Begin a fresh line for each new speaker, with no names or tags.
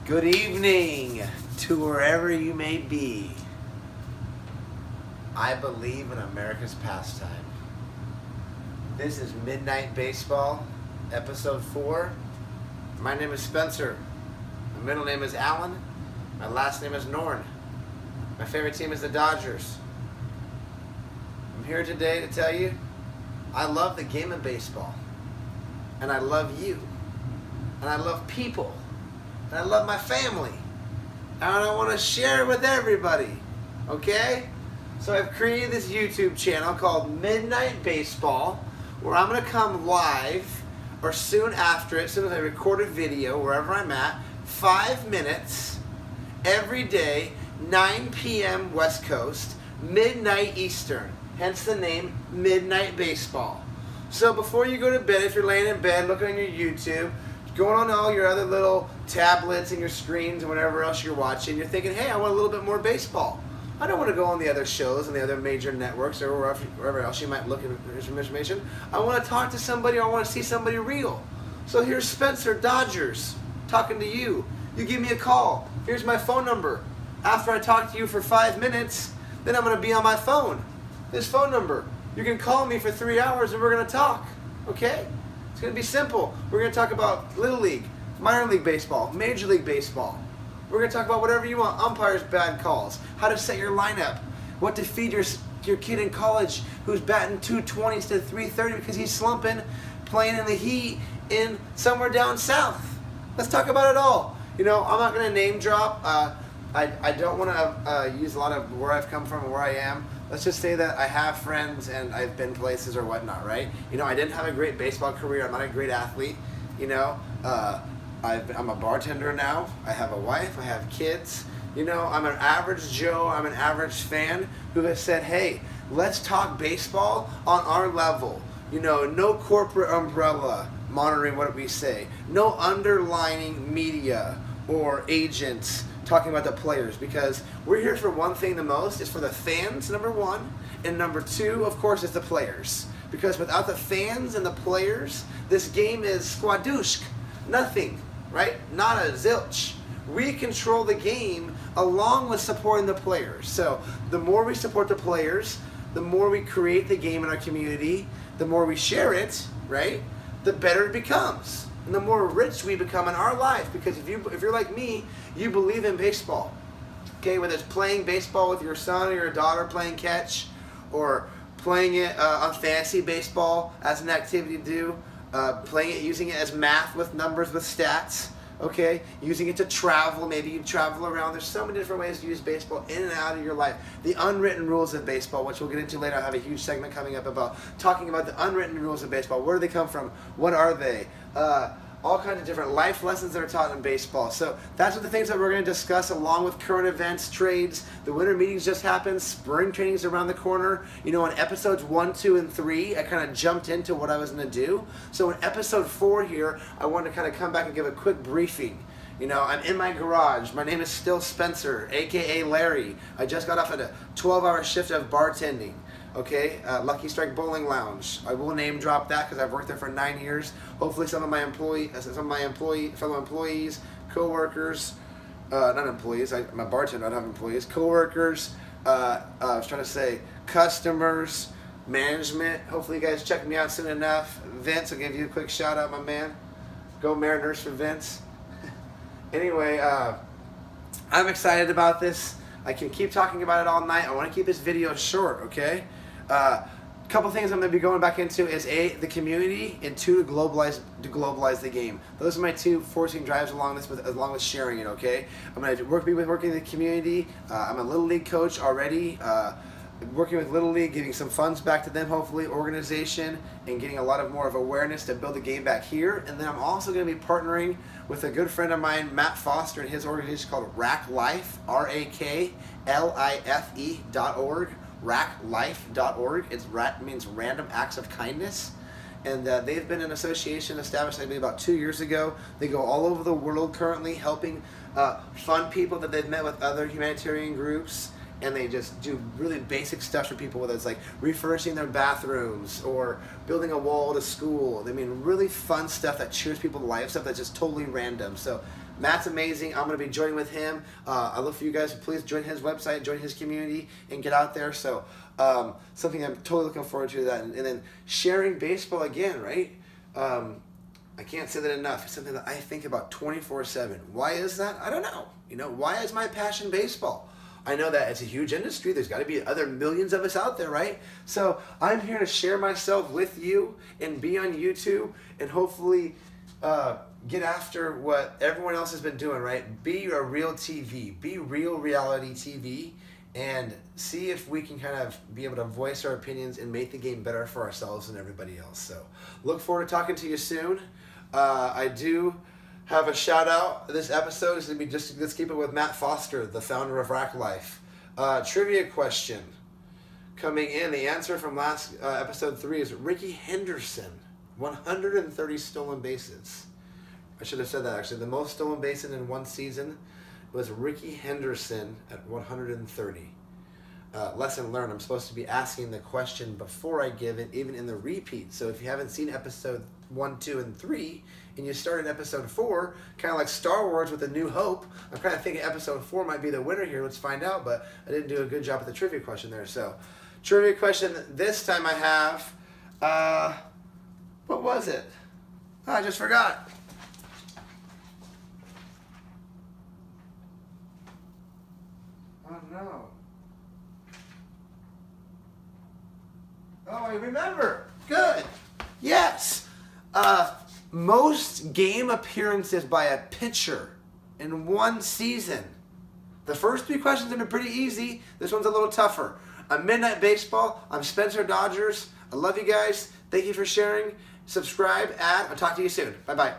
Good evening to wherever you may be. I believe in America's pastime. This is Midnight Baseball, episode 4. My name is Spencer. My middle name is Alan. My last name is Norn. My favorite team is the Dodgers. I'm here today to tell you I love the game of baseball. And I love you. And I love people. And I love my family. And I want to share it with everybody. Okay? So I've created this YouTube channel called Midnight Baseball, where I'm going to come live, or soon after it, as soon as I record a video, wherever I'm at, 5 minutes, every day, 9 p.m. West Coast, midnight Eastern. Hence the name Midnight Baseball. So before you go to bed, if you're laying in bed looking on your YouTube, going on all your other little tablets and your screens and whatever else you're watching, you're thinking, hey, I want a little bit more baseball. I don't want to go on the other shows and the other major networks or wherever else you might look at information. I want to talk to somebody, or I want to see somebody real. So here's Spencer.Dodgers talking to you. You give me a call. Here's my phone number. After I talk to you for 5 minutes, then I'm going to be on my phone. This phone number. You can call me for 3 hours and we're going to talk. Okay? It's going to be simple. We're going to talk about Little League, Minor League Baseball, Major League Baseball. We're going to talk about whatever you want. Umpires' bad calls, how to set your lineup, what to feed your kid in college who's batting 220 instead of 330 because he's slumping, playing in the heat in somewhere down south. Let's talk about it all. You know, I'm not going to name drop. I don't want to use a lot of where I've come from and where I am. Let's just say that I have friends and I've been places or whatnot, right? You know, I didn't have a great baseball career. I'm not a great athlete. You know, I'm a bartender now. I have a wife. I have kids. You know, I'm an average Joe. I'm an average fan who has said, hey, let's talk baseball on our level. You know, no corporate umbrella monitoring what we say. No underlining media or agents talking about the players, because we're here for one thing the most, is for the fans, number one, and number two, of course, is the players. Because without the fans and the players, this game is squadooshk, nothing, right? Not a zilch. We control the game along with supporting the players. So the more we support the players, the more we create the game in our community, the more we share it, right? The better it becomes. And the more rich we become in our life, because if you're like me, you believe in baseball. Okay, whether it's playing baseball with your son or your daughter, playing catch, or playing it on fantasy baseball as an activity to do, playing it, using it as math with numbers, with stats, okay, using it to travel, maybe you travel around. There's so many different ways to use baseball in and out of your life. The unwritten rules of baseball, which we'll get into later. I have a huge segment coming up about talking about the unwritten rules of baseball. Where do they come from? What are they? All kinds of different life lessons that are taught in baseball. So that's what the things that we're going to discuss, along with current events, trades. The winter meetings just happened. Spring training's around the corner. You know, in episodes 1, 2, and 3, I kind of jumped into what I was going to do. So in episode 4 here, I want to kind of come back and give a quick briefing. You know, I'm in my garage. My name is still Spencer, a.k.a. Larry. I just got off at a 12-hour shift of bartending. Okay, Lucky Strike Bowling Lounge. I will name drop that because I've worked there for 9 years. Hopefully, fellow employees, co-workers, not employees. I'm a bartender. I don't have employees. Co-workers. I was trying to say customers, management. Hopefully, you guys check me out soon enough. Vince, I'll give you a quick shout out, my man. Go Mariners for Vince. Anyway, I'm excited about this. I can keep talking about it all night. I want to keep this video short, okay? Couple things I'm going to be going back into is A, the community, and 2, to globalize the game. Those are my 2 forcing drives along with sharing it, okay? I'm going to working in the community. I'm a Little League coach already. Working with Little League, giving some funds back to them, hopefully, organization, and getting a lot more of awareness to build the game back here. And then I'm also going to be partnering with a good friend of mine, Matt Foster, and his organization called Raklife, RAKLIFE.org, Raklife.org. It means Random Acts of Kindness. And they've been an association established, I believe, about 2 years ago. They go all over the world currently helping fund people that they've met with other humanitarian groups. And they just do really basic stuff for people, whether it's like refurbishing their bathrooms or building a wall to school. I mean, really fun stuff that cheers people's lives up that's just totally random. So Matt's amazing. I'm going to be joining with him. I look for you guys to please join his website, join his community, and get out there. So something I'm totally looking forward to that. And then sharing baseball again, right? I can't say that enough. It's something that I think about 24/7. Why is that? I don't know. You know, why is my passion baseball? I know that it's a huge industry. There's got to be other millions of us out there, right? So I'm here to share myself with you and be on YouTube and hopefully get after what everyone else has been doing, right? Be a real TV. Be real reality TV. And see if we can kind of be able to voice our opinions and make the game better for ourselves and everybody else. So look forward to talking to you soon. I do have a shout out. This episode is going to be let's keep it with Matt Foster, the founder of Raklife. Trivia question coming in. The answer from last episode 3 is Ricky Henderson, 130 stolen bases. I should have said that actually. The most stolen bases in one season was Ricky Henderson at 130. Lesson learned. I'm supposed to be asking the question before I give it, even in the repeat. So if you haven't seen episode 1, 2, and 3, and you started episode 4, kind of like Star Wars with A New Hope, I'm kind of thinking episode 4 might be the winner here. Let's find out, but I didn't do a good job with the trivia question there. So, trivia question this time I have, what was it? Oh, I just forgot. Oh, no. Oh, I remember. Good. Yes. Most game appearances by a pitcher in one season. The first 3 questions have been pretty easy. This one's a little tougher. On Midnight Baseball, I'm Spencer.Dodgers. I love you guys. Thank you for sharing. Subscribe, I'll talk to you soon. Bye-bye.